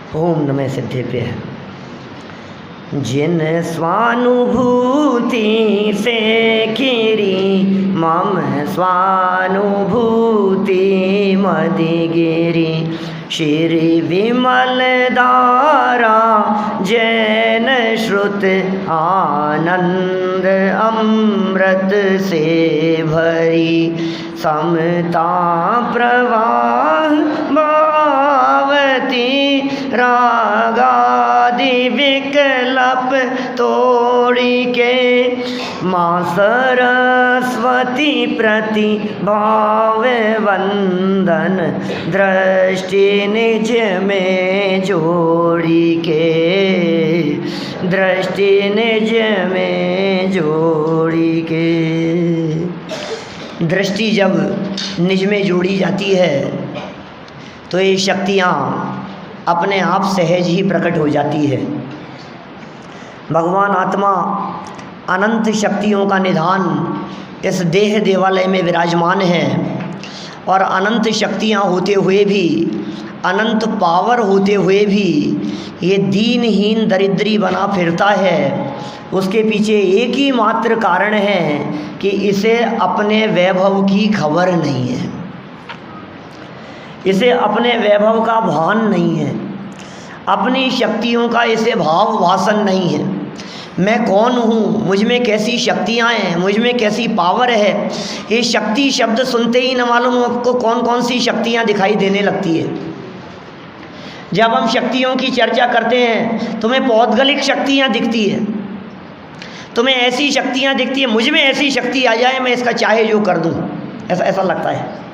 ओम नमः सिद्धेभ्यः। जिन स्वानुभूति से खीरी मम स्वानुभूति मदिगिरी श्री विमल दारा जैन श्रुत आनंद अमृत से भरी समता प्रवाह भावती रागादि विकल्प तोड़ी के माँ सरस्वती प्रति भाव वंदन दृष्टि निज में जोड़ी के दृष्टि निज में जोड़ी के। दृष्टि जब निज में जोड़ी जाती है तो ये शक्तियाँ अपने आप सहज ही प्रकट हो जाती है। भगवान आत्मा अनंत शक्तियों का निधान इस देह देवालय में विराजमान है और अनंत शक्तियाँ होते हुए भी, अनंत पावर होते हुए भी ये दीनहीन दरिद्री बना फिरता है। उसके पीछे एक ही मात्र कारण है कि इसे अपने वैभव की खबर नहीं है, इसे अपने वैभव का भान नहीं है, अपनी शक्तियों का इसे भाव भाषण नहीं है। मैं कौन हूँ, मुझ में कैसी शक्तियाँ हैं, मुझ में कैसी पावर है। ये शक्ति शब्द सुनते ही न मालूम आपको कौन कौन सी शक्तियाँ दिखाई देने लगती है। जब हम शक्तियों की चर्चा करते हैं तुम्हें पौद्गलिक शक्तियाँ दिखती है, तुम्हें ऐसी शक्तियाँ दिखती है, मुझ में ऐसी शक्ति आ जाए मैं इसका चाहे जो कर दूँ, ऐसा लगता है।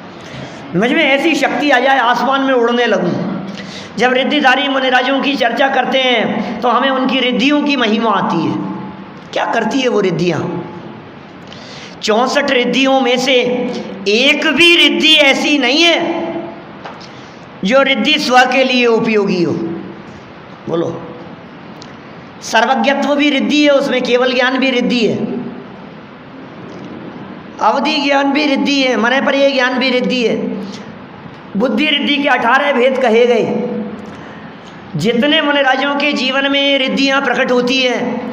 मुझ में ऐसी शक्ति आ जाए आसमान में उड़ने लगूं। जब रिद्धिधारी मुनिराजों की चर्चा करते हैं तो हमें उनकी रिद्धियों की महिमा आती है। क्या करती है वो रिद्धियाँ? 64 रिद्धियों में से एक भी रिद्धि ऐसी नहीं है जो रिद्धि स्व के लिए उपयोगी हो। बोलो, सर्वज्ञत्व भी रिद्धि है, उसमें केवल ज्ञान भी रिद्धि है, अवधि ज्ञान भी रिद्धि है, मने पर ये ज्ञान भी रिद्धि है। बुद्धि रिद्धि के 18 भेद कहे गए। जितने मुनिराजों के जीवन में रिद्धियाँ प्रकट होती हैं,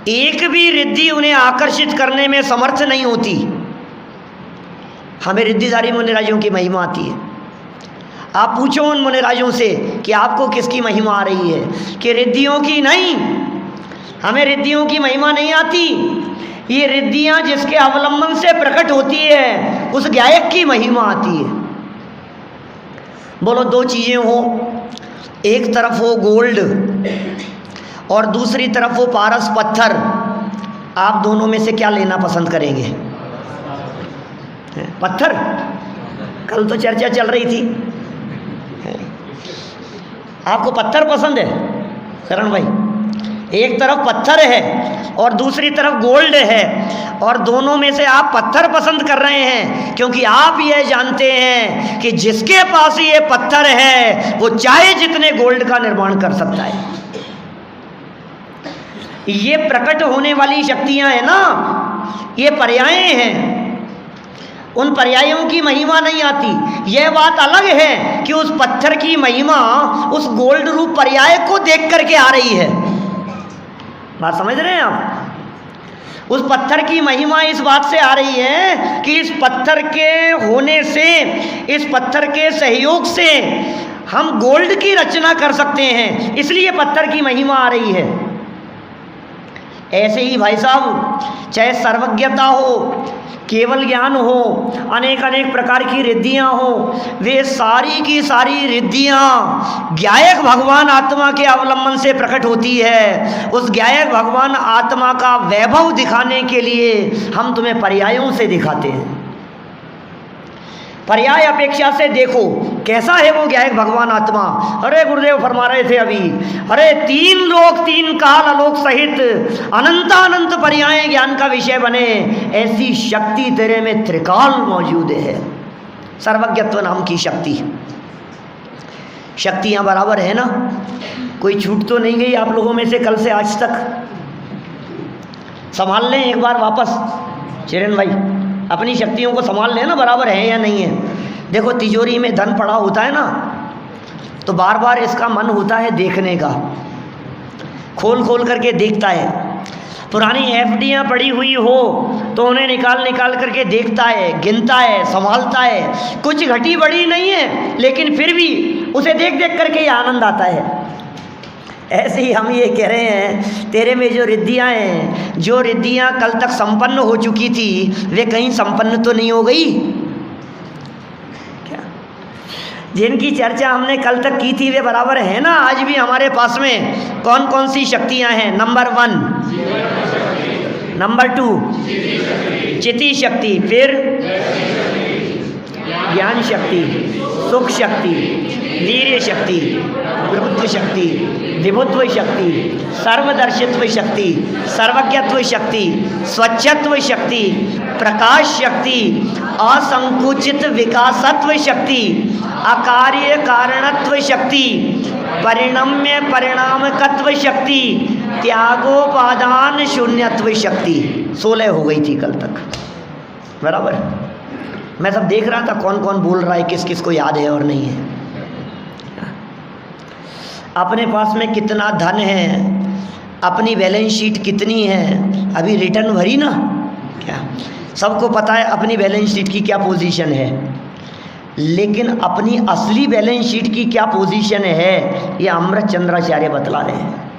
एक भी रिद्धि उन्हें आकर्षित करने में समर्थ नहीं होती। हमें रिद्धिधारी मुनिराजों की महिमा आती है। आप पूछो उन मुनिराजों से कि आपको किसकी महिमा आ रही है, कि रिद्धियों की नहीं, हमें रिद्धियों की महिमा नहीं आती। ये रिद्धियाँ जिसके अवलंबन से प्रकट होती है उस गायक की महिमा आती है। बोलो, दो चीज़ें हो, एक तरफ हो गोल्ड और दूसरी तरफ हो पारस पत्थर, आप दोनों में से क्या लेना पसंद करेंगे? पत्थर? कल तो चर्चा चल रही थी, आपको पत्थर पसंद है करण भाई? एक तरफ पत्थर है और दूसरी तरफ गोल्ड है, और दोनों में से आप पत्थर पसंद कर रहे हैं क्योंकि आप ये जानते हैं कि जिसके पास ये पत्थर है वो चाहे जितने गोल्ड का निर्माण कर सकता है। ये प्रकट होने वाली शक्तियां हैं ना, ये पर्याय हैं, उन पर्यायों की महिमा नहीं आती। यह बात अलग है कि उस पत्थर की महिमा उस गोल्ड रूप पर्याय को देख करके आ रही है। बात समझ रहे हैं आप? उस पत्थर की महिमा इस बात से आ रही है कि इस पत्थर के होने से, इस पत्थर के सहयोग से हम गोल्ड की रचना कर सकते हैं, इसलिए पत्थर की महिमा आ रही है। ऐसे ही भाई साहब, चाहे सर्वज्ञता हो, केवल ज्ञान हो, अनेक अनेक प्रकार की रिद्धियाँ हो, वे सारी की सारी रिद्धियाँ ज्ञायक भगवान आत्मा के अवलंबन से प्रकट होती है। उस ज्ञायक भगवान आत्मा का वैभव दिखाने के लिए हम तुम्हें पर्यायों से दिखाते हैं। पर्याय अपेक्षा से देखो कैसा है वो ज्ञायक भगवान आत्मा। अरे गुरुदेव फरमा रहे थे अभी, अरे 3 लोक 3 काल आलोक सहित अनंतानंत पर्याय ज्ञान का विषय बने, ऐसी शक्ति तेरे में त्रिकाल मौजूद है। सर्वज्ञत्व नाम की शक्ति। शक्तियाँ बराबर है ना, कोई छूट तो नहीं गई आप लोगों में से कल से आज तक? संभाल लें एक बार वापस चिरन भाई, अपनी शक्तियों को संभाल लेना, बराबर है या नहीं है। देखो तिजोरी में धन पड़ा होता है ना, तो बार बार इसका मन होता है देखने का, खोल खोल करके देखता है। पुरानी एफडियाँ पड़ी हुई हो तो उन्हें निकाल निकाल करके देखता है, गिनता है, संभालता है। कुछ घटी बड़ी नहीं है, लेकिन फिर भी उसे देख देख करके ये आनंद आता है। ऐसे ही हम ये कह रहे हैं, तेरे में जो रिद्धियाँ हैं, जो रिद्धियाँ कल तक संपन्न हो चुकी थी, वे कहीं संपन्न तो नहीं हो गई क्या? जिनकी चर्चा हमने कल तक की थी वे बराबर है ना आज भी हमारे पास में? कौन कौन सी शक्तियाँ हैं? नंबर 1, नंबर 2 चिति शक्ति, फिर ज्ञान शक्ति, सुख शक्ति, वीर्य शक्ति, प्रभुत्व शक्ति, विभुत्व शक्ति, सर्वदर्शित्व शक्ति, सर्वज्ञत्व शक्ति, स्वच्छत्व शक्ति, प्रकाश शक्ति, असंकुचित विकासत्व शक्ति, अकार्य कारणत्व शक्ति, परिणम्य परिणामकत्व शक्ति, त्यागोपादान शून्यत्व शक्ति। 16 हो गई थी कल तक, बराबर। मैं सब देख रहा था कौन कौन बोल रहा है, किस किस को याद है और नहीं है। अपने पास में कितना धन है, अपनी बैलेंस शीट कितनी है, अभी रिटर्न भरी ना क्या? सबको पता है अपनी बैलेंस शीट की क्या पोजीशन है, लेकिन अपनी असली बैलेंस शीट की क्या पोजीशन है ये अमृत चंद्राचार्य बतला रहे हैं।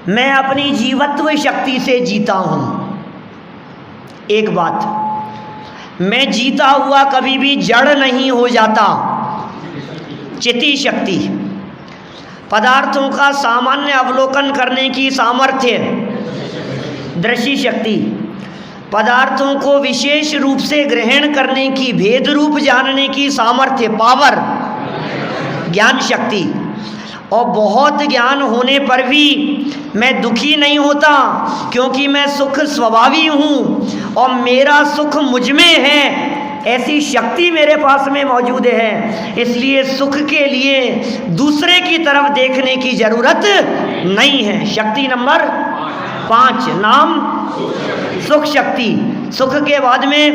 मैं अपनी जीवत्व शक्ति से जीता हूँ। एक बात, मैं जीता हुआ कभी भी जड़ नहीं हो जाता। चिति शक्ति, पदार्थों का सामान्य अवलोकन करने की सामर्थ्य। दृष्टि शक्ति, पदार्थों को विशेष रूप से ग्रहण करने की, भेद रूप जानने की सामर्थ्य, पावर। ज्ञान शक्ति, और बहुत ज्ञान होने पर भी मैं दुखी नहीं होता, क्योंकि मैं सुख स्वभावी हूँ और मेरा सुख मुझ में है। ऐसी शक्ति मेरे पास में मौजूद है, इसलिए सुख के लिए दूसरे की तरफ देखने की जरूरत नहीं है। शक्ति नंबर 5, नाम सुख शक्ति। सुख के बाद में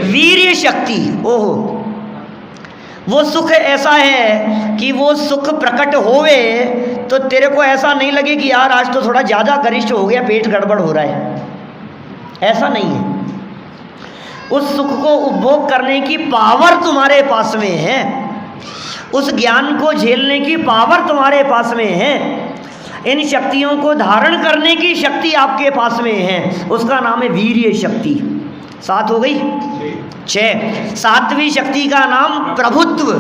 वीर्य शक्ति। ओहो, वो सुख ऐसा है कि वो सुख प्रकट होवे तो तेरे को ऐसा नहीं लगे कि यार आज तो थोड़ा ज़्यादा गरिष्ठ हो गया, पेट गड़बड़ हो रहा है। ऐसा नहीं है। उस सुख को उपभोग करने की पावर तुम्हारे पास में है, उस ज्ञान को झेलने की पावर तुम्हारे पास में है, इन शक्तियों को धारण करने की शक्ति आपके पास में है। उसका नाम है वीर्य शक्ति। 7 हो गई। 6, 7वीं शक्ति का नाम प्रभुत्व।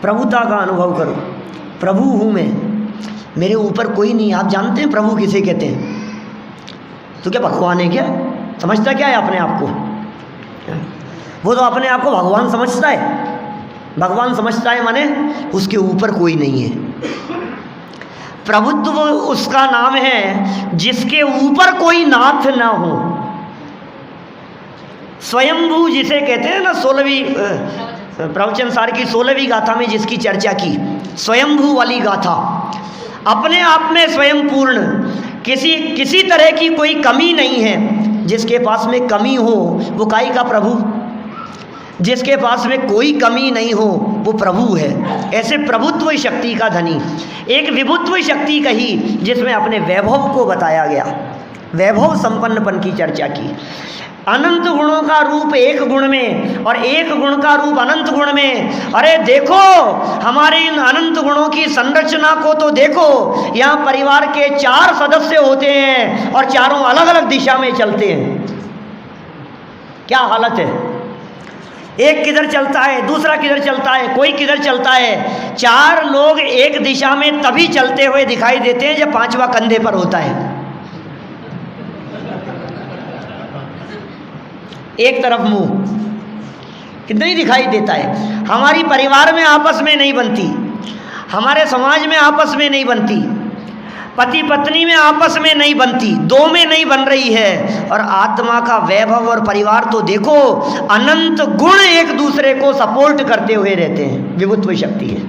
प्रभुता का अनुभव करो। प्रभु हूँ मैं, मेरे ऊपर कोई नहीं। आप जानते हैं प्रभु किसे कहते हैं? तो क्या भगवान है क्या? समझता क्या है अपने आप को? वो तो अपने आप को भगवान समझता है। भगवान समझता है माने उसके ऊपर कोई नहीं है। प्रभुत्व उसका नाम है जिसके ऊपर कोई नाथ ना हो। स्वयंभू जिसे कहते हैं ना, 16वीं प्रवचन सार की 16वीं गाथा में जिसकी चर्चा की, स्वयंभू वाली गाथा। अपने आप में स्वयं पूर्ण, किसी तरह की कोई कमी नहीं है। जिसके पास में कमी हो वो काई का प्रभु, जिसके पास में कोई कमी नहीं हो वो प्रभु है। ऐसे प्रभुत्व शक्ति का धनी। एक विभुत्व शक्ति कही जिसमें अपने वैभव को बताया गया, वैभव संपन्नपन की चर्चा की। अनंत गुणों का रूप एक गुण में और एक गुण का रूप अनंत गुण में। अरे देखो हमारे इन अनंत गुणों की संरचना को तो देखो। यहाँ परिवार के 4 सदस्य होते हैं और चारों अलग अलग दिशा में चलते हैं। क्या हालत है? एक किधर चलता है, दूसरा किधर चलता है, कोई किधर चलता है। 4 लोग एक दिशा में तभी चलते हुए दिखाई देते हैं जब 5वां कंधे पर होता है। एक तरफ मुंह कितना ही दिखाई देता है। हमारी परिवार में आपस में नहीं बनती, हमारे समाज में आपस में नहीं बनती, पति पत्नी में आपस में नहीं बनती, 2 में नहीं बन रही है। और आत्मा का वैभव और परिवार तो देखो, अनंत गुण एक दूसरे को सपोर्ट करते हुए रहते हैं। विभुत्व शक्ति है,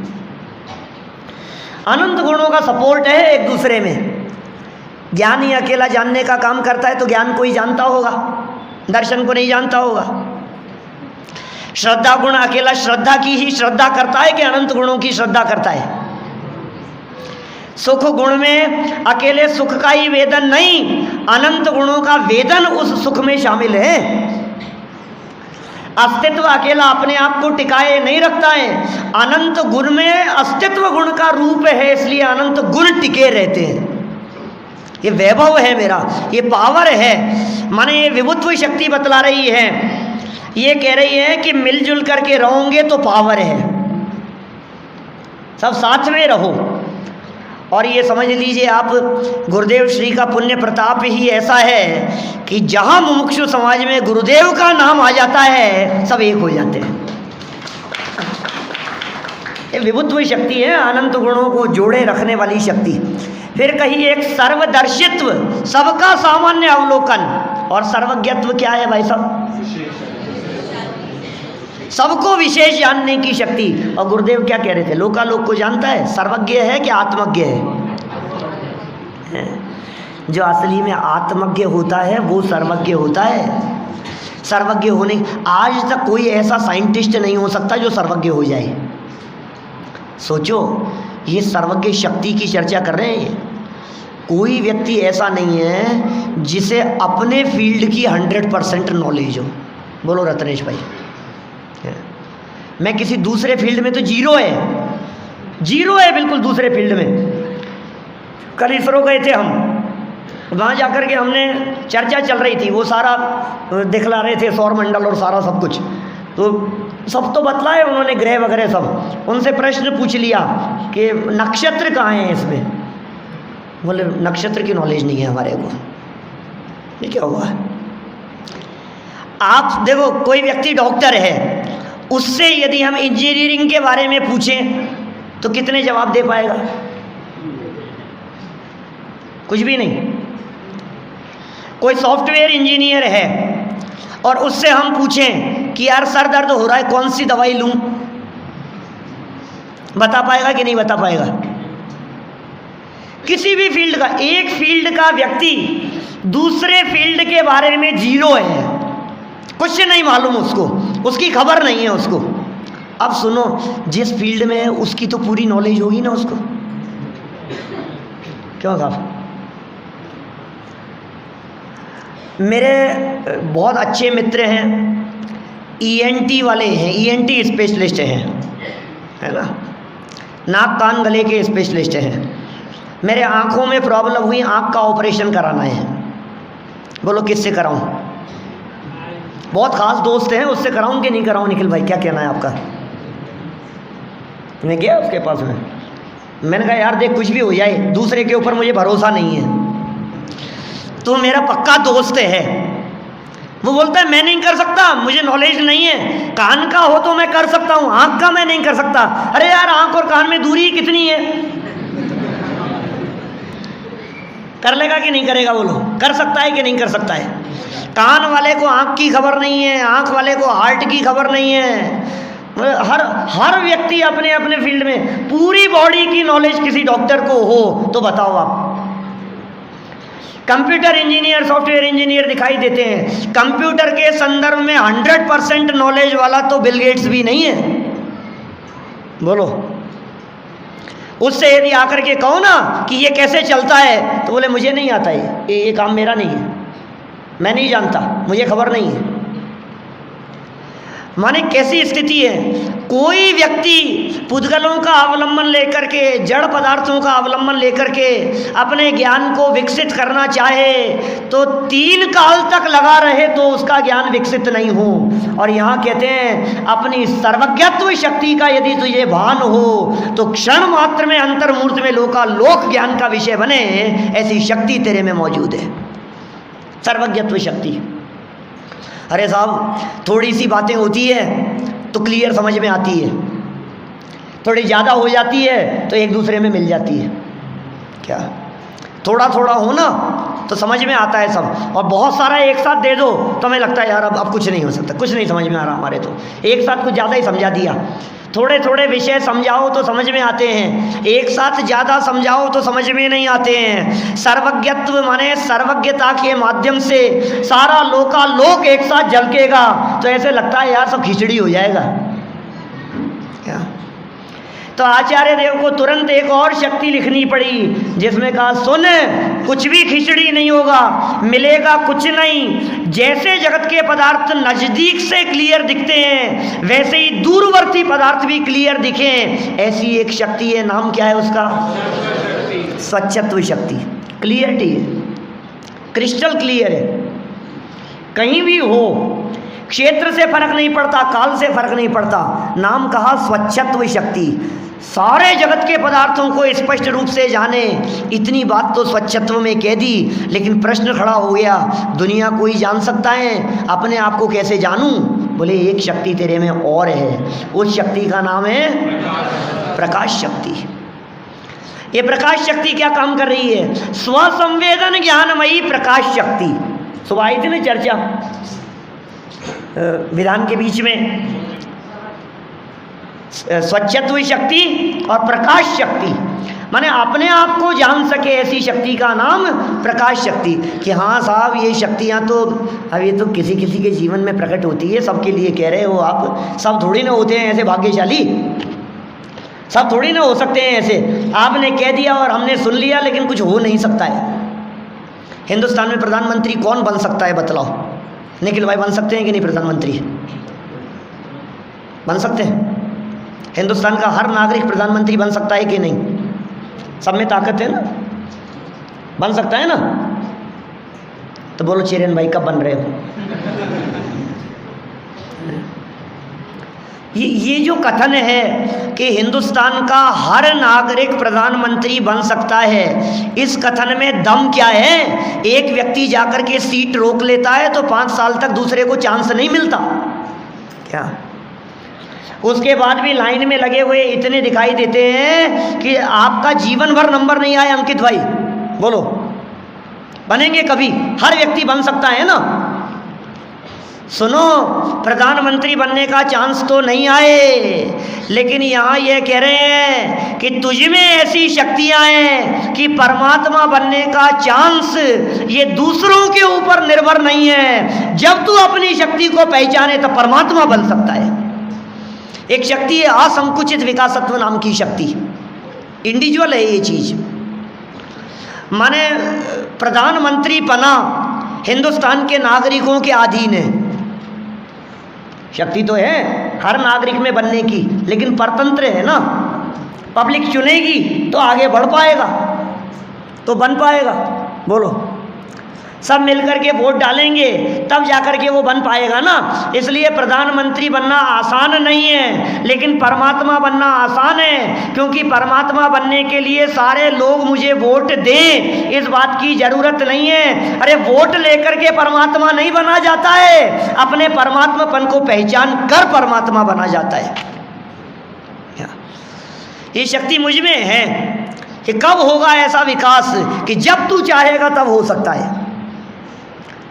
अनंत गुणों का सपोर्ट है एक दूसरे में। ज्ञान ही अकेला जानने का काम करता है तो ज्ञान को ही जानता होगा, दर्शन को नहीं जानता होगा। श्रद्धा गुण अकेला श्रद्धा की ही श्रद्धा करता है कि अनंत गुणों की श्रद्धा करता है? सुख गुण में अकेले सुख का ही वेदन नहीं, अनंत गुणों का वेदन उस सुख में शामिल है। अस्तित्व अकेला अपने आप को टिकाए नहीं रखता है, अनंत गुण में अस्तित्व गुण का रूप है, इसलिए अनंत गुण टिके रहते हैं। ये वैभव है मेरा, ये पावर है, माने ये विभुत्व शक्ति बतला रही है। ये कह रही है कि मिलजुल करके रहोगे तो पावर है, सब साथ में रहो। और ये समझ लीजिए आप, गुरुदेव श्री का पुण्य प्रताप ही ऐसा है कि जहाँ मुमुक्षु समाज में गुरुदेव का नाम आ जाता है सब एक हो जाते हैं। ये विभुत्व शक्ति है, अनंत गुणों को जोड़े रखने वाली शक्ति। फिर कही एक सर्वदर्शित्व, सबका सामान्य अवलोकन। और सर्वज्ञत्व क्या है भाई साहब? सबको विशेष जानने की शक्ति। और गुरुदेव क्या कह रहे थे? लोकालोक को जानता है, सर्वज्ञ है कि आत्मज्ञ है? जो असली में आत्मज्ञ होता है वो सर्वज्ञ होता है। सर्वज्ञ होने, आज तक कोई ऐसा साइंटिस्ट नहीं हो सकता जो सर्वज्ञ हो जाए। सोचो, ये सर्वज्ञ शक्ति की चर्चा कर रहे हैं। कोई व्यक्ति ऐसा नहीं है जिसे अपने फील्ड की 100% नॉलेज हो। बोलो रत्नेश भाई। मैं किसी दूसरे फील्ड में तो जीरो है बिल्कुल दूसरे फील्ड में। कल इसरो गए थे हम, वहाँ जाकर के हमने चर्चा चल रही थी, वो सारा दिखला रहे थे सौर मंडल और सारा सब कुछ। तो सब तो बतलाए उन्होंने, ग्रह वगैरह सब। उनसे प्रश्न पूछ लिया कि नक्षत्र कहाँ हैं इसमें। बोले नक्षत्र की नॉलेज नहीं है हमारे को। ये क्या हुआ? आप देखो, कोई व्यक्ति डॉक्टर है, उससे यदि हम इंजीनियरिंग के बारे में पूछें तो कितने जवाब दे पाएगा? कुछ भी नहीं। कोई सॉफ्टवेयर इंजीनियर है और उससे हम पूछें कि यार सर दर्द हो रहा है, कौन सी दवाई लूं, बता पाएगा कि नहीं बता पाएगा? किसी भी फील्ड का, एक फील्ड का व्यक्ति दूसरे फील्ड के बारे में जीरो है, कुछ नहीं मालूम उसको, उसकी खबर नहीं है उसको। अब सुनो, जिस फील्ड में है उसकी तो पूरी नॉलेज होगी ना उसको। क्यों साहब? मेरे बहुत अच्छे मित्र हैं, ईएनटी वाले हैं, ईएनटी स्पेशलिस्ट हैं, है ना, नाक कान गले के स्पेशलिस्ट हैं। मेरे आँखों में प्रॉब्लम हुई, आँख का ऑपरेशन कराना है। बोलो किससे कराऊं? बहुत खास दोस्त हैं, उससे कराऊं कि नहीं कराऊं? निखिल भाई क्या कहना है आपका? मैं गया उसके पास में, मैंने कहा यार देख, कुछ भी हो जाए, दूसरे के ऊपर मुझे भरोसा नहीं है, तो मेरा पक्का दोस्त है। वो बोलता है मैं नहीं कर सकता, मुझे नॉलेज नहीं है। कान का हो तो मैं कर सकता हूँ, आँख का मैं नहीं कर सकता। अरे यार, आँख और कान में दूरी कितनी है? कर लेगा कि नहीं करेगा? बोलो, कर सकता है कि नहीं कर सकता है? कान वाले को आँख की खबर नहीं है, आँख वाले को हार्ट की खबर नहीं है। हर व्यक्ति अपने अपने फील्ड में पूरी बॉडी की नॉलेज किसी डॉक्टर को हो तो बताओ आप। कंप्यूटर इंजीनियर, सॉफ्टवेयर इंजीनियर दिखाई देते हैं, कंप्यूटर के संदर्भ में 100% नॉलेज वाला तो बिल गेट्स भी नहीं है। बोलो, उससे यदि आकर के कहो ना कि ये कैसे चलता है, तो बोले मुझे नहीं आता है, ये काम मेरा नहीं है, मैं नहीं जानता, मुझे खबर नहीं है। माने कैसी स्थिति है? कोई व्यक्ति पुद्गलों का अवलंबन लेकर के, जड़ पदार्थों का अवलंबन लेकर के अपने ज्ञान को विकसित करना चाहे तो 3 काल तक लगा रहे तो उसका ज्ञान विकसित नहीं हो। और यहाँ कहते हैं अपनी सर्वज्ञत्व शक्ति का यदि तुझे भान हो तो क्षण मात्र में अंतर्मूर्त में लोकालोक ज्ञान का विषय बने, ऐसी शक्ति तेरे में मौजूद है, सर्वज्ञत्व शक्ति। अरे साहब, थोड़ी सी बातें होती है तो क्लियर समझ में आती है, थोड़ी ज़्यादा हो जाती है तो एक दूसरे में मिल जाती है। क्या थोड़ा थोड़ा हो ना तो समझ में आता है सब, और बहुत सारा एक साथ दे दो तो हमें लगता है यार अब कुछ नहीं हो सकता, कुछ नहीं समझ में आ रहा हमारे, तो एक साथ कुछ ज़्यादा ही समझा दिया थोड़े थोड़े विषय समझाओ तो समझ में आते हैं, एक साथ ज़्यादा समझाओ तो समझ में नहीं आते हैं। सर्वज्ञत्व माने सर्वज्ञता के माध्यम से सारा लोकालोक एक साथ झलकेगा तो ऐसे लगता है यार सब खिचड़ी हो जाएगा क्या। तो आचार्य देव को तुरंत एक और शक्ति लिखनी पड़ी जिसमें कहा सुन, कुछ भी खिचड़ी नहीं होगा, मिलेगा कुछ नहीं। जैसे जगत के पदार्थ नजदीक से क्लियर दिखते हैं वैसे ही दूरवर्ती पदार्थ भी क्लियर दिखें, ऐसी एक शक्ति है। नाम क्या है उसका? स्वच्छत्व शक्ति। क्लियरिटी है, क्रिस्टल क्लियर है, कहीं भी हो, क्षेत्र से फर्क नहीं पड़ता, काल से फर्क नहीं पड़ता। नाम कहा स्वच्छत्व शक्ति। सारे जगत के पदार्थों को स्पष्ट रूप से जाने, इतनी बात तो स्वच्छत्व में कह दी। लेकिन प्रश्न खड़ा हो गया, दुनिया कोई जान सकता है, अपने आप को कैसे जानूं? बोले एक शक्ति तेरे में और है, उस शक्ति का नाम है प्रकाश शक्ति। ये प्रकाश शक्ति क्या काम कर रही है? स्वसंवेदन ज्ञानमयी प्रकाश शक्ति। सुबह आई थी ना चर्चा विधान के बीच में, स्वच्छत्व शक्ति और प्रकाश शक्ति, माने अपने आप को जान सके ऐसी शक्ति का नाम प्रकाश शक्ति। कि हाँ साहब ये शक्तियाँ तो अब ये तो किसी किसी के जीवन में प्रकट होती है, सबके लिए कह रहे हो आप, सब थोड़ी ना होते हैं ऐसे भाग्यशाली, सब थोड़ी ना हो सकते हैं ऐसे। आपने कह दिया और हमने सुन लिया, लेकिन कुछ हो नहीं सकता है। हिंदुस्तान में प्रधानमंत्री कौन बन सकता है बतलाओ? निखिल भाई बन सकते हैं कि नहीं? प्रधानमंत्री बन सकते हैं? हिंदुस्तान का हर नागरिक प्रधानमंत्री बन सकता है कि नहीं? सब में ताकत है ना, बन सकता है ना? तो बोलो चेरन भाई कब बन रहे हो? ये जो कथन है कि हिंदुस्तान का हर नागरिक प्रधानमंत्री बन सकता है, इस कथन में दम क्या है? एक व्यक्ति जाकर के सीट रोक लेता है तो 5 साल तक दूसरे को चांस नहीं मिलता क्या? उसके बाद भी लाइन में लगे हुए इतने दिखाई देते हैं कि आपका जीवन भर नंबर नहीं आए। अंकित भाई बोलो बनेंगे कभी? हर व्यक्ति बन सकता है ना? सुनो, प्रधानमंत्री बनने का चांस तो नहीं आए, लेकिन यहाँ ये कह रहे हैं कि तुझ में ऐसी शक्तियाँ हैं कि परमात्मा बनने का चांस ये दूसरों के ऊपर निर्भर नहीं है। जब तू अपनी शक्ति को पहचाने तो परमात्मा बन सकता है। एक शक्ति है असंकुचित विकासत्व नाम की शक्ति, इंडिविजुअल है ये चीज़। माने प्रधानमंत्री बना हिंदुस्तान के नागरिकों के अधीन है, शक्ति तो है हर नागरिक में बनने की, लेकिन परतंत्र है ना, पब्लिक चुनेगी तो आगे बढ़ पाएगा, तो बन पाएगा। बोलो, सब मिलकर के वोट डालेंगे तब जाकर के वो बन पाएगा ना। इसलिए प्रधानमंत्री बनना आसान नहीं है, लेकिन परमात्मा बनना आसान है, क्योंकि परमात्मा बनने के लिए सारे लोग मुझे वोट दें इस बात की जरूरत नहीं है। अरे वोट लेकर के परमात्मा नहीं बना जाता है, अपने परमात्मापन को पहचान कर परमात्मा बना जाता है। ये शक्ति मुझ में है कि कब होगा ऐसा विकास कि जब तू चाहेगा तब हो सकता है।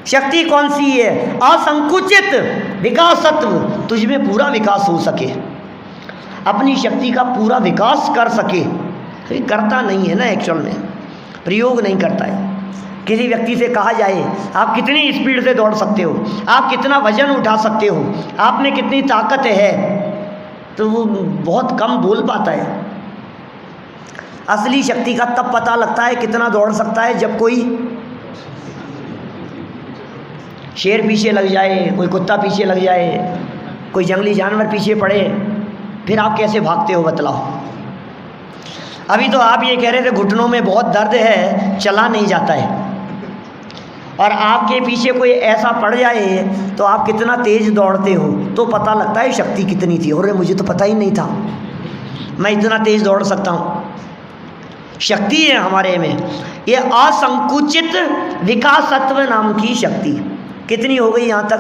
शक्ति कौन सी है? असंकुचित विकासत्व, तुझ में पूरा विकास हो सके, अपनी शक्ति का पूरा विकास कर सके। तो करता नहीं है ना, एक्चुअल में प्रयोग नहीं करता है। किसी व्यक्ति से कहा जाए आप कितनी स्पीड से दौड़ सकते हो, आप कितना वजन उठा सकते हो, आप में कितनी ताकत है, तो वो बहुत कम बोल पाता है। असली शक्ति का तब पता लगता है कितना दौड़ सकता है जब कोई शेर पीछे लग जाए, कोई कुत्ता पीछे लग जाए, कोई जंगली जानवर पीछे पड़े, फिर आप कैसे भागते हो बतलाओ। अभी तो आप ये कह रहे थे घुटनों में बहुत दर्द है, चला नहीं जाता है, और आपके पीछे कोई ऐसा पड़ जाए तो आप कितना तेज दौड़ते हो, तो पता लगता है शक्ति कितनी थी। और मुझे तो पता ही नहीं था मैं इतना तेज दौड़ सकता हूँ। शक्ति है हमारे में, ये असंकुचित विकासत्व नाम की शक्ति। कितनी हो गई यहाँ तक?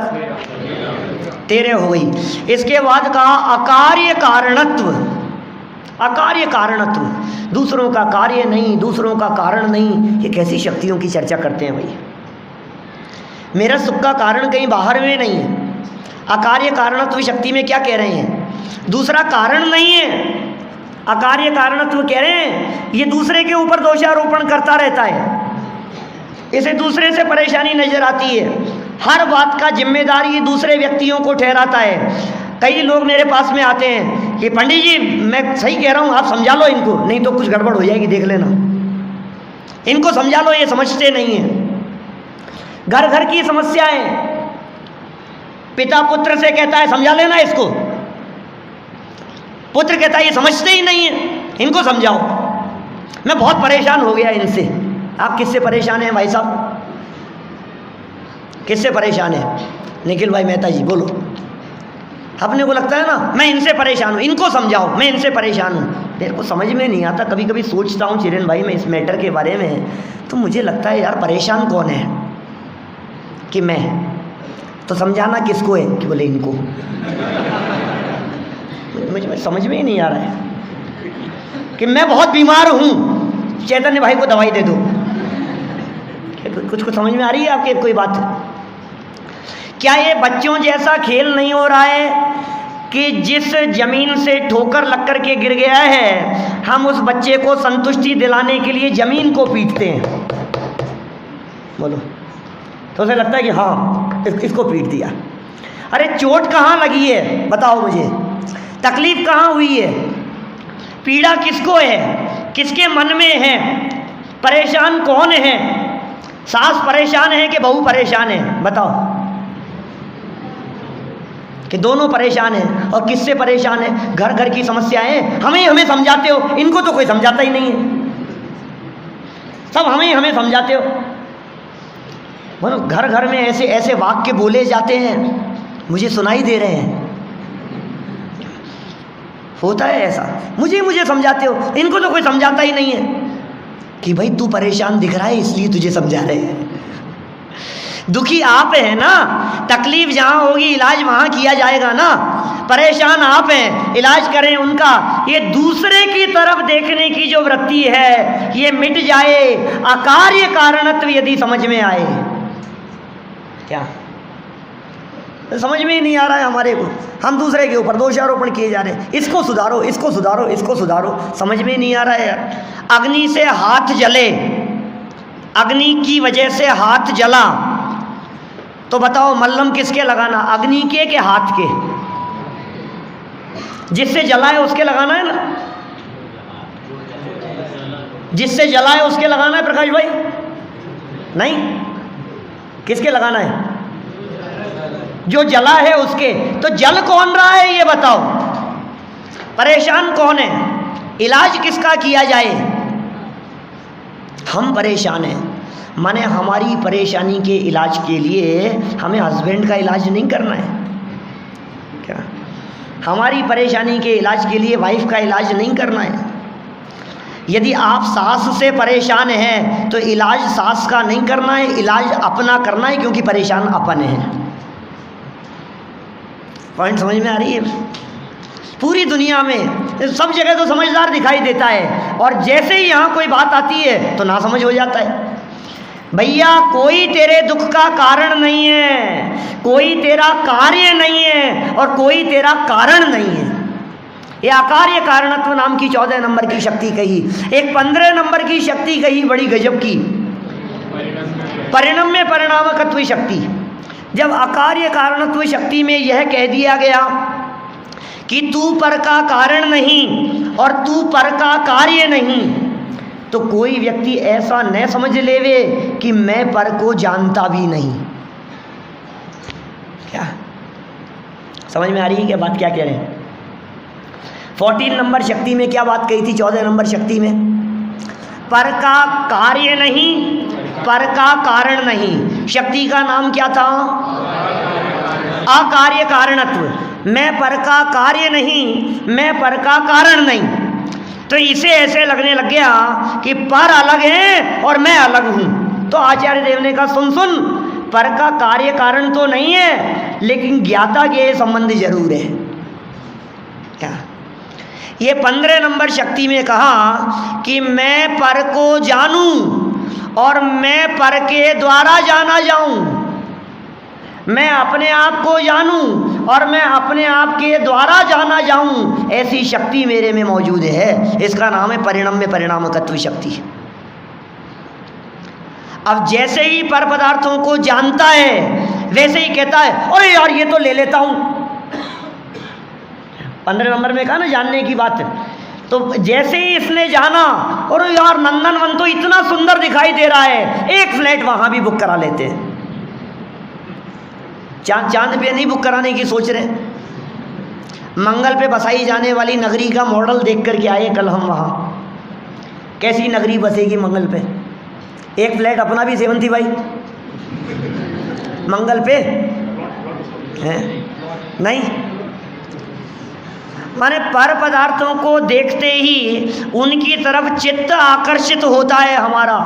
13 हो गई। इसके बाद कहा अकार्य कारणत्व। अकार्य कारणत्व, दूसरों का कार्य नहीं, दूसरों का कारण नहीं। ये कैसी शक्तियों की चर्चा करते हैं भाई? मेरा सुख का कारण कहीं बाहर में नहीं है। अकार्य कारणत्व शक्ति में क्या कह रहे हैं? दूसरा कारण नहीं है। अकार्य कारणत्व कह रहे हैं ये दूसरे के ऊपर दोषारोपण करता रहता है, इसे दूसरे से परेशानी नजर आती है, हर बात का जिम्मेदार ये दूसरे व्यक्तियों को ठहराता है। कई लोग मेरे पास में आते हैं कि पंडित जी मैं सही कह रहा हूँ, आप समझा लो इनको, नहीं तो कुछ गड़बड़ हो जाएगी, देख लेना, इनको समझा लो, ये समझते नहीं हैं। घर घर की समस्याएं, पिता पुत्र से कहता है समझा लेना इसको, पुत्र कहता है ये समझते ही नहीं है, इनको समझाओ। मैं बहुत परेशान हो गया इनसे। आप किससे परेशान हैं भाई साहब, किससे परेशान है? निखिल भाई मेहता जी बोलो। अपने को लगता है ना मैं इनसे परेशान हूँ, इनको समझाओ, मैं इनसे परेशान हूँ। मेरे को समझ में नहीं आता, कभी कभी सोचता हूँ चिरन भाई मैं इस मैटर के बारे में, तो मुझे लगता है यार परेशान कौन है, कि मैं, तो समझाना किसको है, कि बोले इनको। मुझे समझ में ही नहीं आ रहा है कि मैं बहुत बीमार हूँ, चैतन्य भाई को दवाई दे दो। कुछ समझ में आ रही है आपके कोई बात? क्या ये बच्चों जैसा खेल नहीं हो रहा है कि जिस जमीन से ठोकर लग कर के गिर गया है, हम उस बच्चे को संतुष्टि दिलाने के लिए जमीन को पीटते हैं? बोलो, तो उसे लगता है कि हाँ इसको पीट दिया। अरे चोट कहाँ लगी है बताओ मुझे, तकलीफ कहाँ हुई है, पीड़ा किसको है, किसके मन में है, परेशान कौन है? सास परेशान है कि बहू परेशान है? बताओ, कि दोनों परेशान हैं। और किससे परेशान है? घर घर की समस्याएं हमें समझाते हो, इनको तो कोई समझाता ही नहीं है, सब हमें समझाते हो। बोलो, घर घर में ऐसे ऐसे वाक्य बोले जाते हैं, मुझे सुनाई दे रहे हैं, होता है ऐसा, मुझे समझाते हो, इनको तो कोई समझाता ही नहीं है कि भाई तू परेशान दिख रहा है इसलिए तुझे समझा रहे हैं। दुखी आप हैं ना, तकलीफ जहाँ होगी इलाज वहाँ किया जाएगा ना, परेशान आप हैं, इलाज करें उनका। ये दूसरे की तरफ देखने की जो वृत्ति है ये मिट जाए, अकार्य कारणत्व यदि समझ में आए। क्या समझ में ही नहीं आ रहा है हमारे को, हम दूसरे के ऊपर दोषारोपण किए जा रहे हैं, इसको सुधारो, इसको सुधारो, इसको सुधारो, समझ में ही नहीं आ रहा है यार। अग्नि से हाथ जले, अग्नि की वजह से हाथ जला, तो बताओ मल्लम किसके लगाना, अग्नि के हाथ के? जिससे जला है उसके लगाना है ना, जिससे जला है उसके लगाना है प्रकाश भाई, नहीं, किसके लगाना है? जो जला है उसके। तो जल कौन रहा है ये बताओ, परेशान कौन है, इलाज किसका किया जाए? हम परेशान हैं, माने हमारी परेशानी के इलाज के लिए हमें हस्बैंड का इलाज नहीं करना है क्या? हमारी परेशानी के इलाज के लिए वाइफ का इलाज नहीं करना है। यदि आप सास से परेशान हैं तो इलाज सास का नहीं करना है, इलाज अपना करना है, क्योंकि परेशान अपन है। पॉइंट समझ में आ रही है? पूरी दुनिया में सब जगह तो समझदार दिखाई देता है, और जैसे ही यहाँ कोई बात आती है तो ना समझ हो जाता है। भैया कोई तेरे दुख का कारण नहीं है, कोई तेरा कार्य नहीं है, और कोई तेरा कारण नहीं है। ये अकार्य कारणत्व नाम की 14 नंबर की शक्ति कही। एक 15 नंबर की शक्ति कही बड़ी गजब की, परिणम्य परिणामकत्व शक्ति। जब अकार्य कारणत्व शक्ति में यह कह दिया गया कि तू पर का कारण नहीं और तू पर का कार्य नहीं, तो कोई व्यक्ति ऐसा न समझ लेवे कि मैं पर को जानता भी नहीं। क्या समझ में आ रही है क्या बात, क्या कह रहे हैं? 14 नंबर शक्ति में क्या बात कही थी? 14 नंबर शक्ति में पर का कार्य नहीं, पर का कारण नहीं। शक्ति का नाम क्या था? अकार्य कारणत्व। मैं पर का कार्य नहीं, मैं पर का कारण नहीं। तो इसे ऐसे लगने लग गया कि पर अलग है और मैं अलग हूं। तो आचार्य देव ने कहा सुन सुन, पर का कार्य कारण तो नहीं है, लेकिन ज्ञाता के संबंध जरूर है। क्या ये 15 नंबर शक्ति में कहा कि मैं पर को जानूं और मैं पर के द्वारा जाना जाऊं, मैं अपने आप को जानूं और मैं अपने आप के द्वारा जाना जाऊं, ऐसी शक्ति मेरे में मौजूद है। इसका नाम है परिणम्य परिणामकत्व शक्ति। अब जैसे ही पर पदार्थों को जानता है वैसे ही कहता है अरे यार ये तो ले लेता हूं। 15 नंबर में कहा ना जानने की बात। तो जैसे ही इसने जाना अरे यार नंदनवन तो इतना सुंदर दिखाई दे रहा है, एक फ्लैट वहां भी बुक करा लेते हैं। चांद पे नहीं बुक कराने की सोच रहे, मंगल पे बसाई जाने वाली नगरी का मॉडल देख करके आए कल हम वहां। कैसी नगरी बसेगी मंगल पे? एक फ्लैट अपना भी सेवंती भाई मंगल पे है नहीं। माने पर पदार्थों को देखते ही उनकी तरफ चित्त आकर्षित होता है हमारा,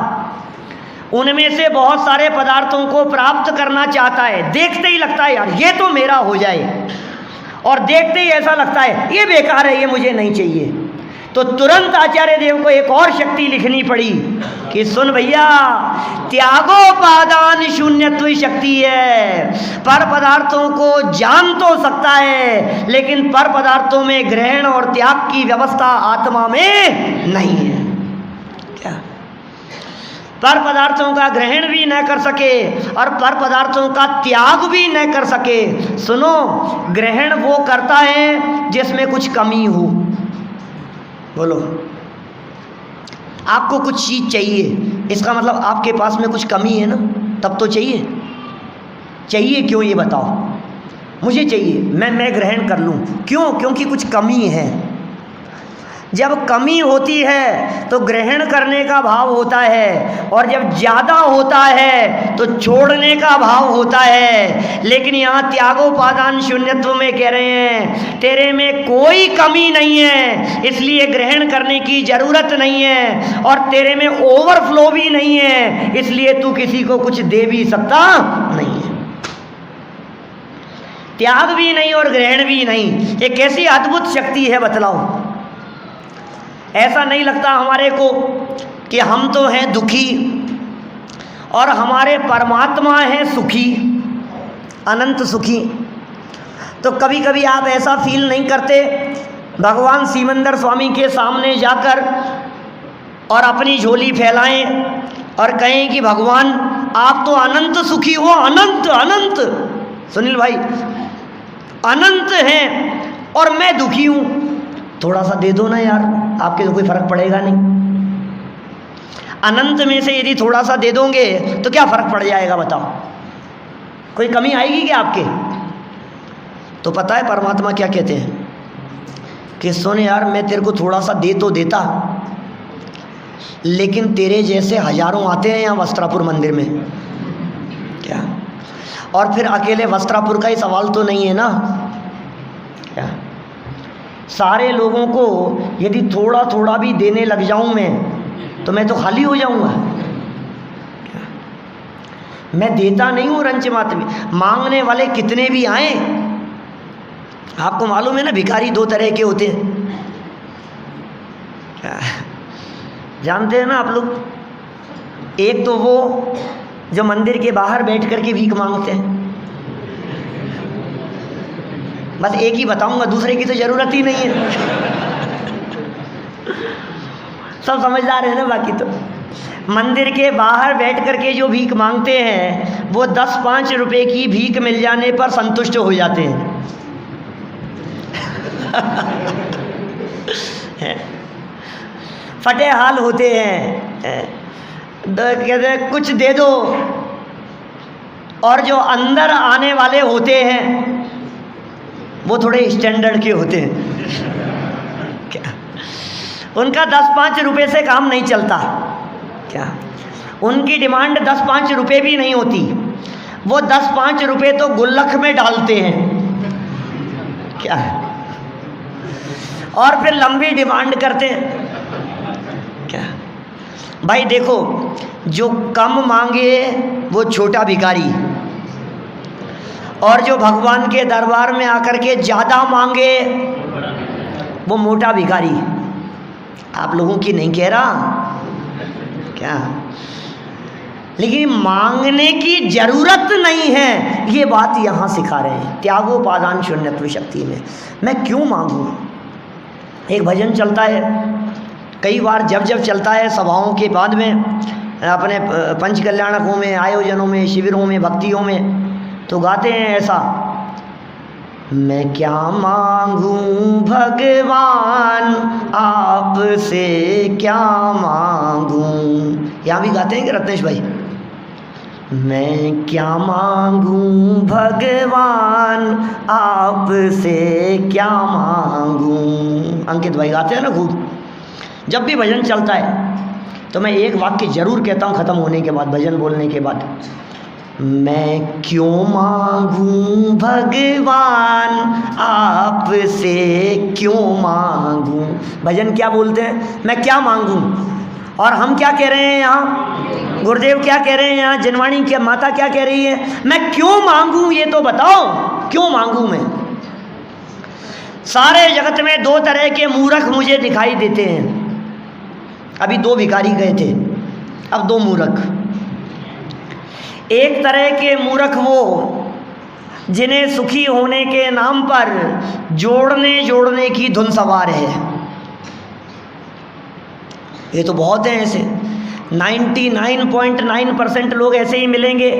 उनमें से बहुत सारे पदार्थों को प्राप्त करना चाहता है। देखते ही लगता है यार ये तो मेरा हो जाए, और देखते ही ऐसा लगता है ये बेकार है, ये मुझे नहीं चाहिए। तो तुरंत आचार्य देव को एक और शक्ति लिखनी पड़ी कि सुन भैया, त्यागोपादान शून्यत्व शक्ति है। पर पदार्थों को जान तो सकता है लेकिन पर पदार्थों में ग्रहण और त्याग की व्यवस्था आत्मा में नहीं है। क्या? पर पदार्थों का ग्रहण भी न कर सके और पर पदार्थों का त्याग भी न कर सके। सुनो, ग्रहण वो करता है जिसमें कुछ कमी हो। बोलो, आपको कुछ चीज़ चाहिए, इसका मतलब आपके पास में कुछ कमी है ना, तब तो चाहिए। चाहिए क्यों ये बताओ? मुझे चाहिए, मैं ग्रहण कर लूँ, क्यों? क्योंकि कुछ कमी है। जब कमी होती है तो ग्रहण करने का भाव होता है, और जब ज़्यादा होता है तो छोड़ने का भाव होता है। लेकिन यहाँ त्यागोपादान शून्यत्व में कह रहे हैं तेरे में कोई कमी नहीं है, इसलिए ग्रहण करने की ज़रूरत नहीं है, और तेरे में ओवरफ्लो भी नहीं है, इसलिए तू किसी को कुछ दे भी सकता नहीं है। त्याग भी नहीं और ग्रहण भी नहीं, ये कैसी अद्भुत शक्ति है बतलाओ। ऐसा नहीं लगता हमारे को कि हम तो हैं दुखी और हमारे परमात्मा हैं सुखी, अनंत सुखी? तो कभी कभी आप ऐसा फील नहीं करते भगवान सीमंदर स्वामी के सामने जाकर और अपनी झोली फैलाएं और कहें कि भगवान आप तो अनंत सुखी हो, अनंत अनंत। सुनील भाई, अनंत हैं और मैं दुखी हूँ, थोड़ा सा दे दो ना यार, आपके तो कोई फर्क पड़ेगा नहीं। अनंत में से यदि थोड़ा सा दे दोगे तो क्या फर्क पड़ जाएगा बताओ? कोई कमी आएगी क्या आपके? तो पता है परमात्मा क्या कहते हैं कि सुन यार, मैं तेरे को थोड़ा सा दे तो देता, लेकिन तेरे जैसे हजारों आते हैं यहाँ वस्त्रापुर मंदिर में। क्या? और फिर अकेले वस्त्रापुर का ही सवाल तो नहीं है ना। क्या? सारे लोगों को यदि थोड़ा थोड़ा भी देने लग जाऊं मैं तो मैं तो खाली हो जाऊंगा। मैं देता नहीं हूं रंच मात्र में, मांगने वाले कितने भी आए। आपको मालूम है ना भिखारी दो तरह के होते हैं, जानते हैं ना आप लोग? एक तो वो जो मंदिर के बाहर बैठ करके भीख मांगते हैं, बस एक ही बताऊंगा, दूसरे की तो ज़रूरत ही नहीं है। सब समझदार है ना। बाकी तो मंदिर के बाहर बैठ करके जो भीख मांगते हैं वो 10-5 रुपए की भीख मिल जाने पर संतुष्ट हो जाते हैं। फटे हाल होते हैं, कहते हैं कुछ दे दो, और जो अंदर आने वाले होते हैं वो थोड़े स्टैंडर्ड के होते हैं। क्या? उनका 10-5 रुपए से काम नहीं चलता। क्या? उनकी डिमांड 10-5 रुपए भी नहीं होती, वो 10-5 रुपए तो गुल्लक में डालते हैं। क्या? और फिर लंबी डिमांड करते हैं। क्या? भाई देखो, जो कम मांगे वो छोटा भिखारी, और जो भगवान के दरबार में आकर के ज़्यादा मांगे वो मोटा भिखारी। आप लोगों की नहीं कह रहा। क्या? लेकिन मांगने की जरूरत नहीं है, ये बात यहाँ सिखा रहे हैं त्यागोपादान शून्यत्व शक्ति में। मैं क्यों मांगूं? एक भजन चलता है कई बार, जब जब चलता है सभाओं के बाद में, अपने पंच कल्याणकों में, आयोजनों में, शिविरों में, भक्तियों में, तो गाते हैं ऐसा, मैं क्या मांगूं भगवान आपसे क्या मांगूं। यहाँ भी गाते हैं कि रत्नेश भाई, मैं क्या मांगूं भगवान आपसे क्या मांगूं। अंकित भाई गाते हैं ना खूब। जब भी भजन चलता है तो मैं एक वाक्य जरूर कहता हूँ ख़त्म होने के बाद, भजन बोलने के बाद, मैं क्यों मांगूं भगवान आपसे क्यों मांगूं। भजन क्या बोलते हैं? मैं क्या मांगूं। और हम क्या कह रहे हैं यहाँ? गुरुदेव क्या कह रहे हैं यहाँ? जिनवाणी क्या माता क्या कह रही है? मैं क्यों मांगूं, ये तो बताओ, क्यों मांगूं मैं? सारे जगत में दो तरह के मूर्ख मुझे दिखाई देते हैं। अभी दो भिखारी गए थे, अब दो मूर्ख। एक तरह के मूर्ख वो जिन्हें सुखी होने के नाम पर जोड़ने की धुन सवार है। ये तो बहुत हैं ऐसे, 99.9% लोग ऐसे ही मिलेंगे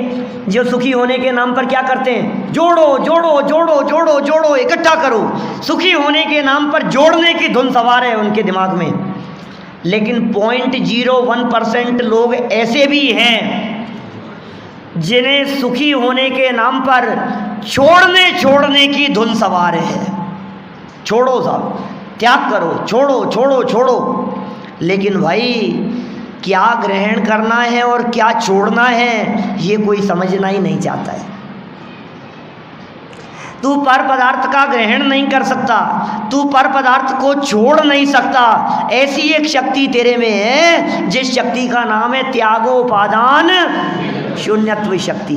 जो सुखी होने के नाम पर क्या करते हैं? जोड़ो जोड़ो जोड़ो जोड़ो जोड़ो, इकट्ठा करो। सुखी होने के नाम पर जोड़ने की धुन सवार है उनके दिमाग में। लेकिन 0.01% लोग ऐसे भी हैं जिन्हें सुखी होने के नाम पर छोड़ने की धुन सवार है। छोड़ो साहब, त्याग करो, छोड़ो छोड़ो छोड़ो। लेकिन भाई क्या ग्रहण करना है और क्या छोड़ना है ये कोई समझना ही नहीं चाहता है। तू पर पदार्थ का ग्रहण नहीं कर सकता, तू पर पदार्थ को छोड़ नहीं सकता। ऐसी एक शक्ति तेरे में है जिस शक्ति का नाम है त्यागोपादान शून्यत्व शक्ति।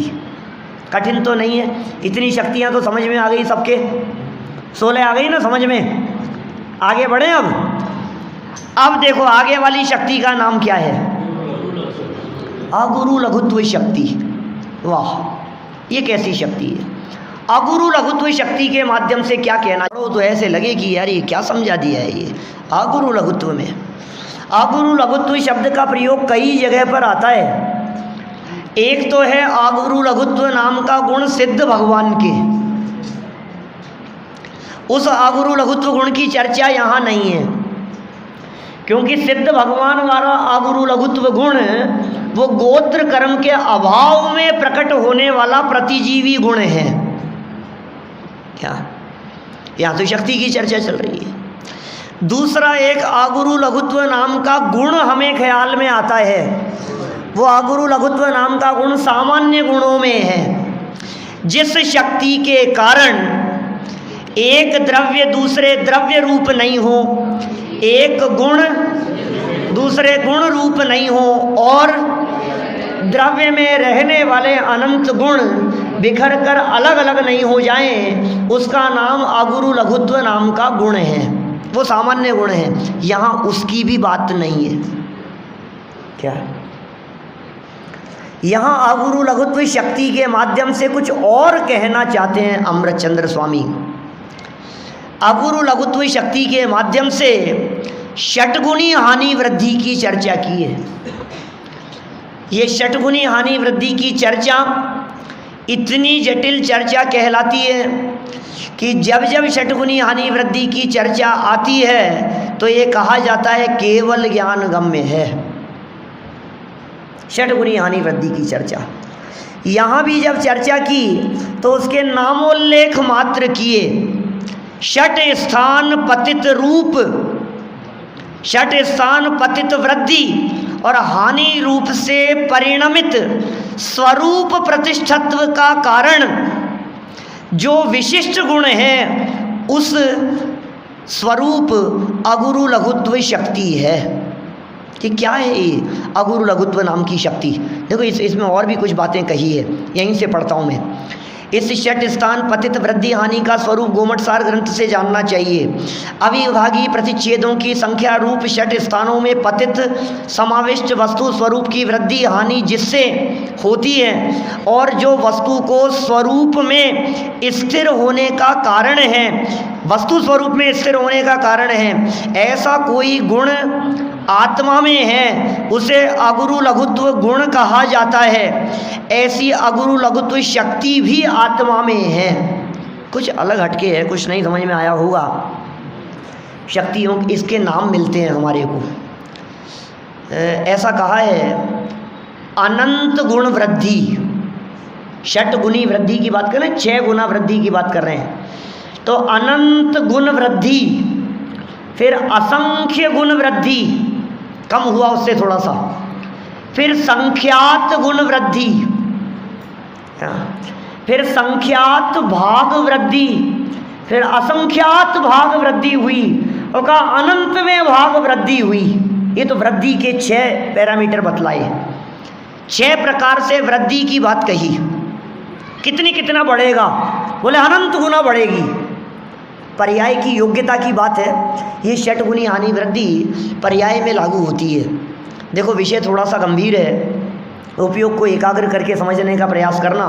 कठिन तो नहीं है, इतनी शक्तियां तो समझ में आ गई सबके, 16 आ गई ना समझ में। आगे बढ़े अब देखो आगे वाली शक्ति का नाम क्या है? अगुरु लघुत्व शक्ति। वाह, ये कैसी शक्ति है? अगुरु लघुत्व शक्ति के माध्यम से क्या कहना तो ऐसे लगे कि यार ये क्या समझा दिया है ये अगुरु लघुत्व में। अगुरु लघुत्व शब्द का प्रयोग कई जगह पर आता है। एक तो है अगुरु लघुत्व नाम का गुण सिद्ध भगवान के, उस अगुरु लघुत्व गुण की चर्चा यहाँ नहीं है, क्योंकि सिद्ध भगवान वाला अगुरु लघुत्व गुण वो गोत्र कर्म के अभाव में प्रकट होने वाला प्रतिजीवी गुण है। क्या यहाँ तो शक्ति की चर्चा चल रही है। दूसरा एक अगुरु लघुत्व नाम का गुण हमें ख्याल में आता है। वो अगुरु लघुत्व नाम का गुण सामान्य गुणों में है, जिस शक्ति के कारण एक द्रव्य दूसरे द्रव्य रूप नहीं हो, एक गुण दूसरे गुण रूप नहीं हो, और द्रव्य में रहने वाले अनंत गुण बिखर कर अलग अलग नहीं हो जाएं, उसका नाम अगुरु लघुत्व नाम का गुण है। वो सामान्य गुण है, यहाँ उसकी भी बात नहीं है। क्या यहाँ अगुरु लघुत्व शक्ति के माध्यम से कुछ और कहना चाहते हैं अमृतचंद्र स्वामी। अगुरु लघुत्व शक्ति के माध्यम से षटगुणी हानि वृद्धि की चर्चा की है। ये षटगुणी हानि वृद्धि की चर्चा इतनी जटिल चर्चा कहलाती है कि जब जब षटगुणी हानि वृद्धि की चर्चा आती है तो ये कहा जाता है केवल ज्ञान गम्य है। षटगुणी हानि वृद्धि की चर्चा यहाँ भी जब चर्चा की तो उसके नामोल्लेख मात्र किए। षट स्थान पतित रूप, षट स्थान पतित वृद्धि और हानि रूप से परिणमित स्वरूप प्रतिष्ठत्व का कारण जो विशिष्ट गुण है उस स्वरूप अगुरु लघुत्व शक्ति है। कि क्या है ये अगुरु लघुत्व नाम की शक्ति? देखो इसमें और भी कुछ बातें कही है, यहीं से पढ़ता हूँ मैं। इस षट स्थान पतित वृद्धि हानि का स्वरूप गोमटसार ग्रंथ से जानना चाहिए। अविभागी प्रतिच्छेदों की संख्या रूप षट स्थानों में पतित समाविष्ट वस्तु स्वरूप की वृद्धि हानि जिससे होती है और जो वस्तु को स्वरूप में स्थिर होने का कारण है, वस्तु स्वरूप में स्थिर होने का कारण है, ऐसा कोई गुण आत्मा में है उसे अगुरु लघुत्व गुण कहा जाता है। ऐसी अगुरु लघुत्व शक्ति भी आत्मा में है। कुछ अलग हटके है, कुछ नहीं समझ में आया होगा। शक्तियों इसके नाम मिलते हैं हमारे को। ऐसा कहा है अनंत गुण वृद्धि, षट गुणी वृद्धि की बात कर रहे हैं, 6 गुना वृद्धि की बात कर रहे हैं। तो अनंत गुण वृद्धि, फिर असंख्य गुण वृद्धि, कम हुआ उससे थोड़ा सा, फिर संख्यात गुण वृद्धि, फिर संख्यात भाग वृद्धि, फिर असंख्यात भाग वृद्धि हुई और कहा अनंत में भाग वृद्धि हुई। ये तो वृद्धि के 6 पैरामीटर बतलाए, 6 प्रकार से वृद्धि की बात कही। कितना बढ़ेगा? बोले अनंत गुना बढ़ेगी। पर्याय की योग्यता की बात है। ये षट गुनी हानि वृद्धि पर्याय में लागू होती है। देखो विषय थोड़ा सा गंभीर है, उपयोग को एकाग्र करके समझने का प्रयास करना,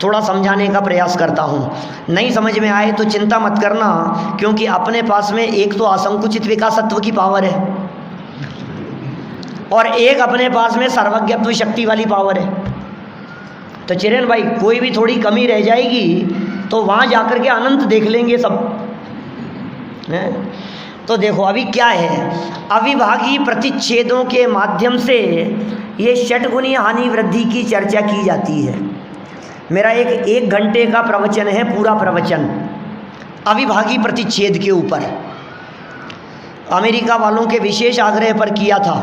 थोड़ा समझाने का प्रयास करता हूँ। नहीं समझ में आए तो चिंता मत करना, क्योंकि अपने पास में एक तो असंकुचित विकासत्व की पावर है और एक अपने पास में सर्वज्ञत्व शक्ति वाली पावर है। तो चिरेन भाई कोई भी थोड़ी कमी रह जाएगी तो वहाँ जाकर के अनंत देख लेंगे सब है। तो देखो अभी क्या है, अविभागी प्रतिच्छेदों के माध्यम से ये षटगुणी हानि वृद्धि की चर्चा की जाती है। मेरा एक घंटे का प्रवचन है, पूरा प्रवचन अविभागी प्रतिच्छेद के ऊपर। अमेरिका वालों के विशेष आग्रह पर किया था,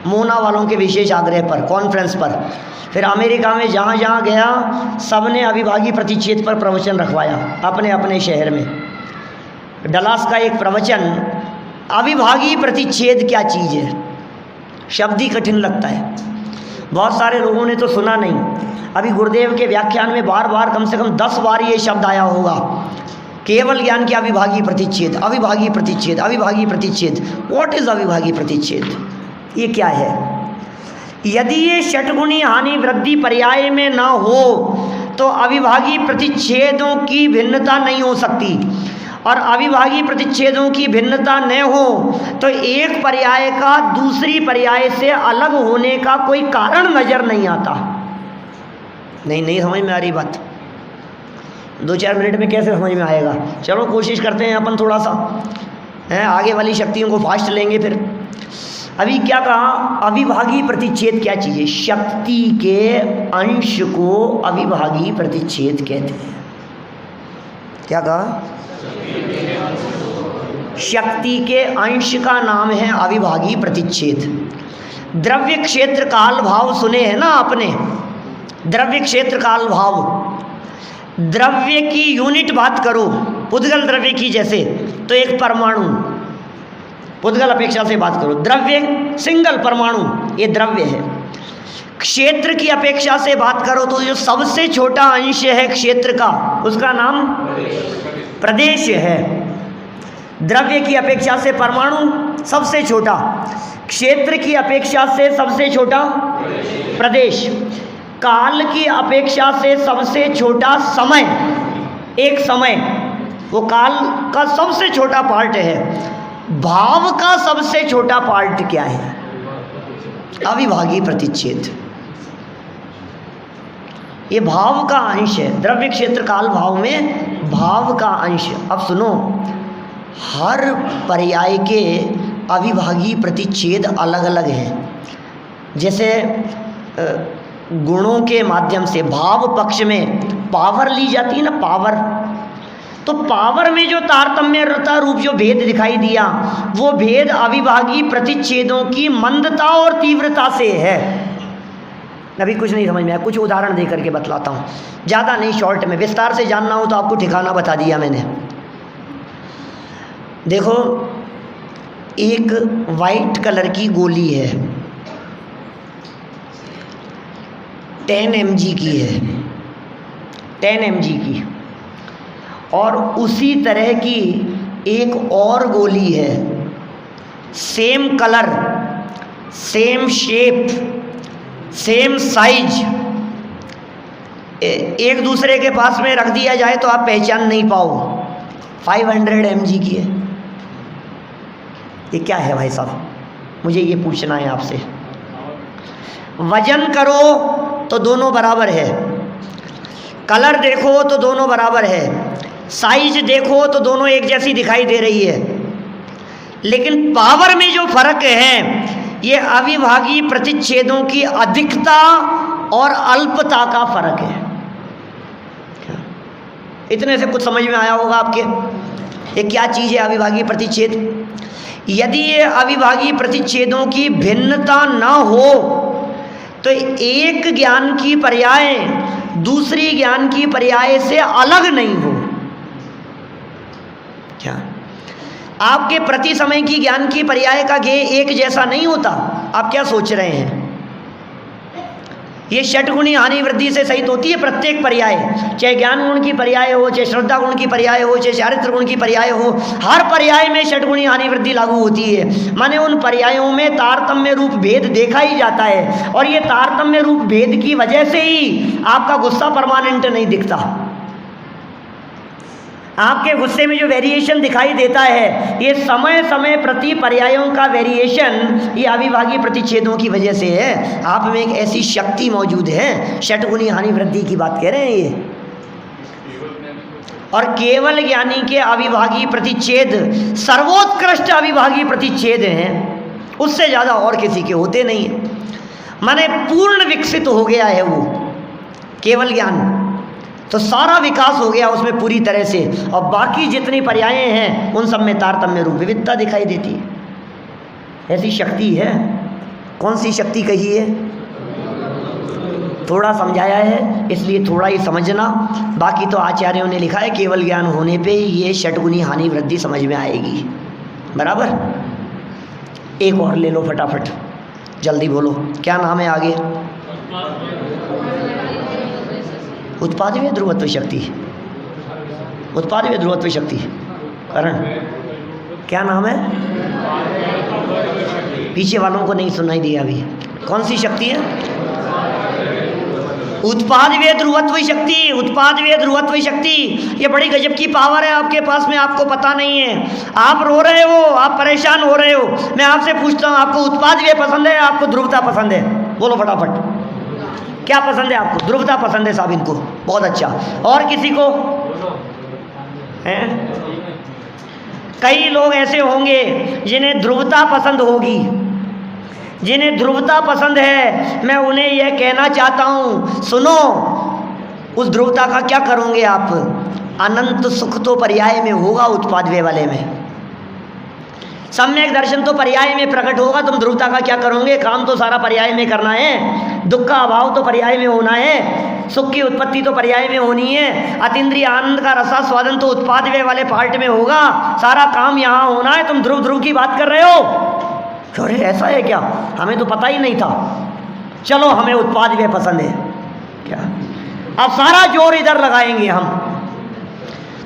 मोना वालों के विशेष आग्रह पर, कॉन्फ्रेंस पर। फिर अमेरिका में जहाँ जहाँ गया सबने अविभागी प्रतिच्छेद पर प्रवचन रखवाया अपने अपने शहर में। डलास का एक प्रवचन, अविभागी प्रतिच्छेद क्या चीज़ है, शब्द ही कठिन लगता है, बहुत सारे लोगों ने तो सुना नहीं। अभी गुरुदेव के व्याख्यान में बार बार कम से कम 10 बार ये शब्द आया होगा, केवल ज्ञान के अविभागी प्रतिच्छेद, अविभागी प्रतिच्छेद, अविभागी प्रतिच्छेद। व्हाट इज अविभागी प्रतिच्छेद? ये क्या है? यदि ये षटगुणी हानि वृद्धि पर्याय में ना हो तो अविभागी प्रतिच्छेदों की भिन्नता नहीं हो सकती, और अविभागी प्रतिच्छेदों की भिन्नता न हो तो एक पर्याय का दूसरी पर्याय से अलग होने का कोई कारण नजर नहीं आता। नहीं समझ में आ रही बात? 2-4 मिनट में कैसे समझ में आएगा? चलो कोशिश करते हैं अपन थोड़ा सा है, आगे वाली शक्तियों को फास्ट लेंगे। फिर अभी क्या कहा, अविभागी प्रतिच्छेद क्या चीज़ है? शक्ति के अंश को अविभागी प्रतिच्छेद कहते हैं। क्या कहा? शक्ति के अंश का नाम है अविभागी प्रतिच्छेद। द्रव्य क्षेत्र काल भाव सुने हैं ना आपने? द्रव्य क्षेत्र काल भाव, द्रव्य की यूनिट बात करो पुद्गल द्रव्य की, जैसे तो एक परमाणु, पुद्गल अपेक्षा से बात करो, द्रव्य सिंगल परमाणु, ये द्रव्य है। क्षेत्र की अपेक्षा से बात करो तो जो सबसे छोटा अंश है क्षेत्र का, उसका नाम प्रदेश है। द्रव्य की अपेक्षा से परमाणु सबसे छोटा, क्षेत्र की अपेक्षा से सबसे छोटा प्रदेश, काल की अपेक्षा से सबसे छोटा समय, एक समय वो काल का सबसे छोटा पार्ट है। भाव का सबसे छोटा पार्ट क्या है? अविभागी प्रतिच्छेद। ये भाव का अंश है, द्रव्य क्षेत्र काल भाव में भाव का अंश। अब सुनो, हर पर्याय के अविभागी प्रतिच्छेद अलग अलग हैं। जैसे गुणों के माध्यम से भाव पक्ष में पावर ली जाती है ना, पावर, तो पावर में जो तारतम्यता रूप जो भेद दिखाई दिया, वो भेद अविभागी प्रतिच्छेदों की मंदता और तीव्रता से है। अभी कुछ नहीं समझ में आया, कुछ उदाहरण दे करके बतलाता हूँ, ज़्यादा नहीं, शॉर्ट में। विस्तार से जानना हो तो आपको ठिकाना बता दिया मैंने। देखो, एक वाइट कलर की गोली है, 10 mg की है, 10 mg की, और उसी तरह की एक और गोली है, same colour, same shape, same size, एक दूसरे के पास में रख दिया जाए तो आप पहचान नहीं पाओ, 500 mg की है। ये क्या है भाई साहब, मुझे ये पूछना है आपसे। वजन करो तो दोनों बराबर है, कलर देखो तो दोनों बराबर है, साइज देखो तो दोनों एक जैसी दिखाई दे रही है, लेकिन पावर में जो फर्क है ये अविभागी प्रतिच्छेदों की अधिकता और अल्पता का फर्क है। इतने से कुछ समझ में आया होगा आपके, ये क्या चीज़ है अविभागी प्रतिच्छेद। यदि ये अविभागी प्रतिच्छेदों की भिन्नता न हो तो एक ज्ञान की पर्याय दूसरी ज्ञान की पर्याय से अलग नहीं हो। क्या आपके प्रति समय की ज्ञान की पर्याय का ज्ञेय एक जैसा नहीं होता? आप क्या सोच रहे हैं? ये षटगुणी हानि वृद्धि से सहित होती है प्रत्येक पर्याय, चाहे ज्ञान गुण की पर्याय हो, चाहे श्रद्धा गुण की पर्याय हो, चाहे चारित्र गुण की पर्याय हो, हर पर्याय में षटगुणी हानि वृद्धि लागू होती है। माने उन पर्यायों में तारतम्य रूप भेद देखा ही जाता है, और ये तारतम्य रूप भेद की वजह से ही आपका गुस्सा परमानेंट नहीं दिखता। आपके गुस्से में जो वेरिएशन दिखाई देता है ये समय समय प्रति पर्यायों का वेरिएशन ये अविभागी प्रतिच्छेदों की वजह से है। आप में एक ऐसी शक्ति मौजूद है, षटगुणी हानि वृद्धि की बात कह रहे हैं ये। और केवल ज्ञानी के अविभागी प्रतिच्छेद सर्वोत्कृष्ट अविभागी प्रतिच्छेद हैं, उससे ज़्यादा और किसी के होते नहीं है। माने पूर्ण विकसित हो गया है वो केवल ज्ञान, तो सारा विकास हो गया उसमें पूरी तरह से, और बाकी जितनी पर्यायें हैं उन सब में तारतम्य रूप विविधता दिखाई देती है। ऐसी शक्ति है। कौन सी शक्ति कही है? थोड़ा समझाया है इसलिए थोड़ा ही समझना, बाकी तो आचार्यों ने लिखा है केवल ज्ञान होने पे ये षटगुणी हानि वृद्धि समझ में आएगी। बराबर। एक और ले लो फटाफट, जल्दी बोलो, क्या नाम है आगे? उत्पादवीय ध्रुवत्व शक्ति, उत्पादवीय ध्रुवत्व शक्ति। करण क्या नाम है? पीछे वालों को नहीं सुनाई दिया अभी। कौन सी शक्ति है? उत्पादवीय ध्रुवत्व शक्ति। उत्पादवीय ध्रुवत्व शक्ति ये बड़ी गजब की पावर है आपके पास में, आपको पता नहीं है। आप रो रहे हो, आप परेशान हो रहे हो, मैं आपसे पूछता हूँ आपको उत्पादवीय पसंद है, आपको ध्रुवता पसंद है? बोलो फटाफट, क्या पसंद है आपको? ध्रुवता पसंद है साहब, इनको बहुत अच्छा। और किसी को हैं? कई लोग ऐसे होंगे जिन्हें ध्रुवता पसंद होगी। जिन्हें ध्रुवता पसंद है मैं उन्हें यह कहना चाहता हूँ, सुनो, उस ध्रुवता का क्या करोगे आप? अनंत सुख तो पर्याय में होगा उत्पादव्यय वाले में। सम्यक दर्शन तो पर्याय में प्रकट होगा, तुम ध्रुवता का क्या करोगे? काम तो सारा पर्याय में करना है, दुख का अभाव तो पर्याय में होना है, सुख की उत्पत्ति तो पर्याय में होनी है, अतीन्द्रिय आनंद का रसास्वादन तो उत्पादव्यय वाले पार्ट में होगा, सारा काम यहाँ होना है। तुम ध्रुव ध्रुव की बात कर रहे हो? अरे ऐसा है क्या? हमें तो पता ही नहीं था। चलो हमें उत्पादव्यय पसंद है क्या? अब सारा जोर इधर लगाएंगे हम,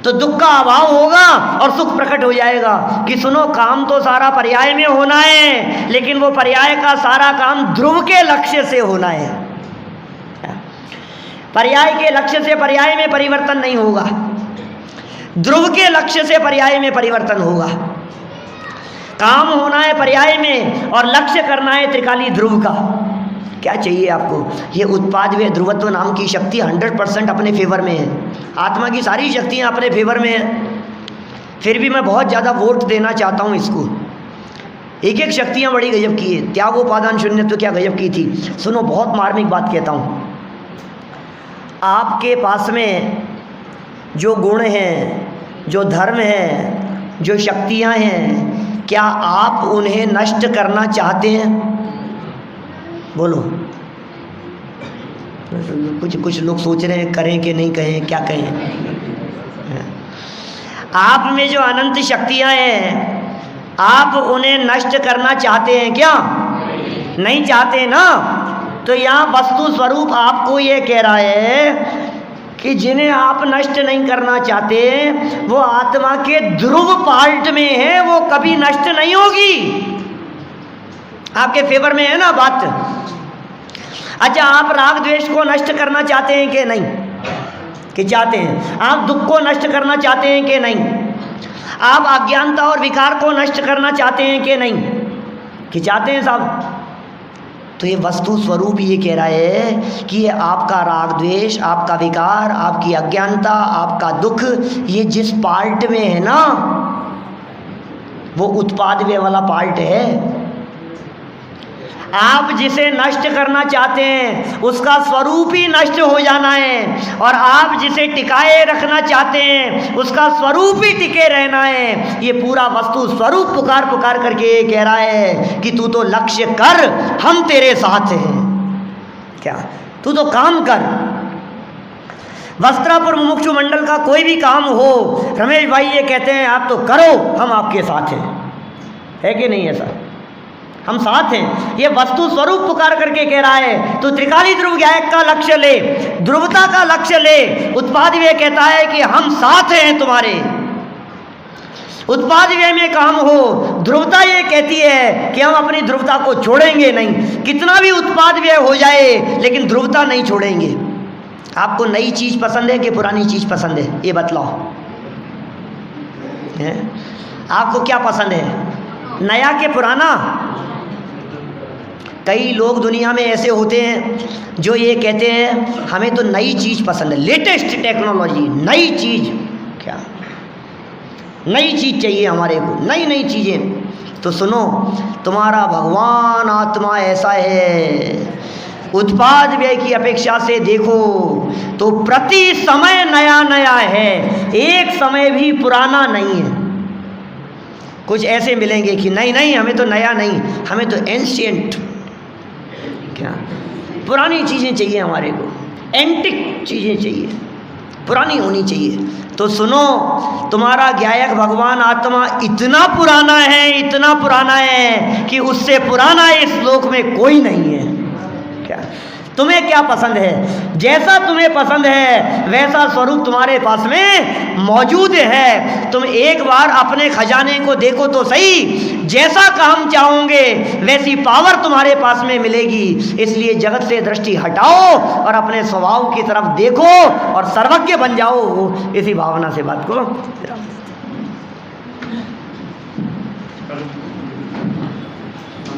तो दुख का अभाव होगा और सुख प्रकट हो जाएगा कि सुनो, काम तो सारा पर्याय में होना है, लेकिन वो पर्याय का सारा काम ध्रुव के लक्ष्य से होना है। पर्याय के लक्ष्य से पर्याय में परिवर्तन नहीं होगा, ध्रुव के लक्ष्य से पर्याय में परिवर्तन होगा। काम होना है पर्याय में और लक्ष्य करना है त्रिकाली ध्रुव का। क्या चाहिए आपको? ये उत्पादव्यय ध्रुवत्व नाम की शक्ति 100% अपने फेवर में है। आत्मा की सारी शक्तियाँ अपने फेवर में हैं, फिर भी मैं बहुत ज़्यादा वोट देना चाहता हूँ इसको। एक एक शक्तियाँ बड़ी गजब की है। त्यागोपादान शून्यत्व क्या गजब की थी। सुनो, बहुत मार्मिक बात कहता हूँ। आपके पास में जो गुण हैं, जो धर्म है, जो शक्तियाँ हैं, क्या आप उन्हें नष्ट करना चाहते हैं? बोलो। कुछ लोग सोच रहे हैं करें कि नहीं कहें, क्या कहें। आप में जो अनंत शक्तियां हैं, आप उन्हें नष्ट करना चाहते हैं क्या? नहीं चाहते ना। तो यहाँ वस्तु स्वरूप आपको ये कह रहा है कि जिन्हें आप नष्ट नहीं करना चाहते वो आत्मा के ध्रुव पार्ट में है, वो कभी नष्ट नहीं होगी। आपके फेवर में है ना बात। अच्छा, आप राग द्वेष को नष्ट करना चाहते हैं कि नहीं? कि चाहते हैं। आप दुख को नष्ट करना चाहते हैं कि नहीं? आप अज्ञानता और विकार को नष्ट करना चाहते हैं कि नहीं? कि चाहते हैं साहब। तो ये वस्तु स्वरूप ये कह रहा है कि ये आपका राग द्वेष, आपका विकार, आपकी अज्ञानता, आपका दुख, ये जिस पार्ट में है ना, वो उत्पादव्यय वाला पार्ट है। आप जिसे नष्ट करना चाहते हैं उसका स्वरूप ही नष्ट हो जाना है, और आप जिसे टिकाए रखना चाहते हैं उसका स्वरूप ही टिके रहना है। ये पूरा वस्तु स्वरूप पुकार पुकार करके ये कह रहा है कि तू तो लक्ष्य कर, हम तेरे साथ हैं। क्या? तू तो काम कर। वस्त्रापुर मुमुक्षु मंडल का कोई भी काम हो, रमेश भाई ये कहते हैं आप तो करो, हम आपके साथ हैं। है कि नहीं ऐसा? हम साथ हैं। ये वस्तु स्वरूप पुकार करके कह रहा है तो त्रिकाली ध्रुव ज्ञायक का लक्ष्य ले, ध्रुवता का लक्ष्य ले। उत्पाद व्यय कहता है कि हम साथ हैं तुम्हारे। उत्पाद व्यय में काम हो। ध्रुवता ये कहती है कि हम अपनी ध्रुवता को छोड़ेंगे नहीं, कितना भी उत्पाद व्यय हो जाए लेकिन ध्रुवता नहीं छोड़ेंगे। आपको नई चीज पसंद है कि पुरानी चीज पसंद है? ये बतलाओ। आपको क्या पसंद है, नया के पुराना? कई लोग दुनिया में ऐसे होते हैं जो ये कहते हैं हमें तो नई चीज़ पसंद है, लेटेस्ट टेक्नोलॉजी, नई चीज़। क्या नई चीज़ चाहिए हमारे को, नई नई चीज़ें। तो सुनो, तुम्हारा भगवान आत्मा ऐसा है, उत्पाद व्यय की अपेक्षा से देखो तो प्रति समय नया नया है, एक समय भी पुराना नहीं है। कुछ ऐसे मिलेंगे कि नहीं नहीं हमें तो नया नहीं, हमें तो एंशिएंट, क्या पुरानी चीज़ें चाहिए हमारे को, एंटिक चीज़ें चाहिए, पुरानी होनी चाहिए। तो सुनो, तुम्हारा ज्ञायक भगवान आत्मा इतना पुराना है, इतना पुराना है कि उससे पुराना इस लोक में कोई नहीं है। क्या तुम्हें क्या पसंद है? जैसा तुम्हें पसंद है वैसा स्वरूप तुम्हारे पास में मौजूद है। तुम एक बार अपने खजाने को देखो तो सही, जैसा काम चाहोगे वैसी पावर तुम्हारे पास में मिलेगी। इसलिए जगत से दृष्टि हटाओ और अपने स्वभाव की तरफ देखो और सर्वज्ञ बन जाओ। इसी भावना से बात को